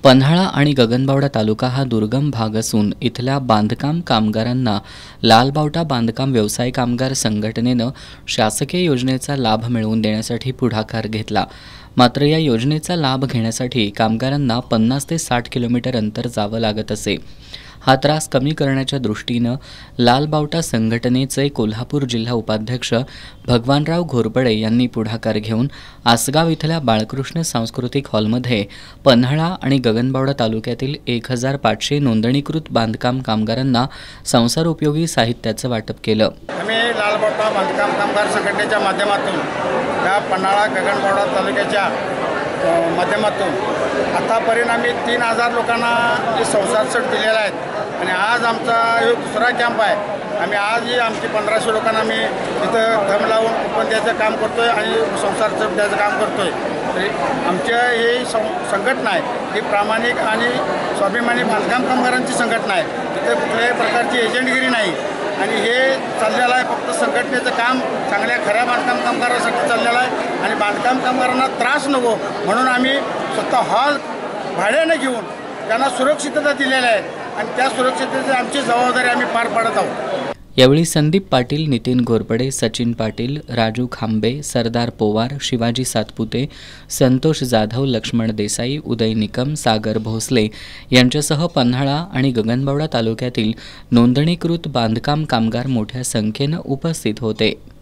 पन्हाळा आणि गगनबावडा तालुका हा दुर्गम भाग असून इथल्या बांधकाम कामगारांना लालबावटा बांधकाम व्यवसाय कामगार संघटनेनं शासकीय योजनेचा लाभ मिळवून देण्यासाठी पुढाकार घेतला। मात्र या योजनेचा लाभ घेण्यासाठी कामगारांना 50 ते 60 किलोमीटर अंतर जावं लागत असे। हा त्रास कमी करण्याच्या दृष्टीनं लालबावटा संघटनेचे कोल्हापूर जिल्हा उपाध्यक्ष भगवानराव घोरपडे यांनी पुढाकार घेऊन आसगाव इथल्या बाळकृष्ण सांस्कृतिक हॉलमध्ये पन्हाळा आणि गगनबावडा तालुक्यातील 1500 नोंदणीकृत बांधकाम कामगारांना संसारोपयोगी साहित्याचं वाटप केलं। आम्ही लालबावटा बांधकाम कामगार संघटनेच्या माध्यमातून या पन्हाळा गगनबावडा तालुक्याच्या माध्यमातून आतापर्यंत आम्ही 3000 लोकांना संसार सेट दिलेला आहे आणि आज आमचा दुसरा कॅम्प आहे। आम्ही आजही आमची 1500 लोकांना आम्ही इथं थंब लावून कुपन द्यायचं काम करतोय आणि संसार सेट द्यायचं काम करतोय। तरी आमच्या ही संघटना आहे ही प्रामाणिक आणि स्वाभिमानी बांधकाम कामगारांची संघटना आहे। तिथे कुठल्याही प्रकारची एजंटगिरी नाही आणि हे चाललेलं आहे फक्त संघटनेचं काम चांगल्या खऱ्या बांधकाम कामगारांसाठी चाललेलं आहे आणि बांधकाम कामगारांना त्रास नको म्हणून आम्ही स्वतः हॉल भाड्याने घेऊन त्यांना सुरक्षितता दिलेली आहे आणि त्या सुरक्षिततेची आमची जबाबदारी आम्ही पार पाडत आहोत। यावेळी संदीप पाटील, नितीन घोरपडे, सचिन पाटील, राजू खांबे, सरदार पोवार, शिवाजी सातपुते, संतोष जाधव, लक्ष्मण देसाई, उदय निकम, सागर भोसले यांच्यासह पन्हाळा आणि गगनबावडा तालुक्यातील नोंदणीकृत बांधकाम कामगार मोठ्या संख्येनं उपस्थित होते।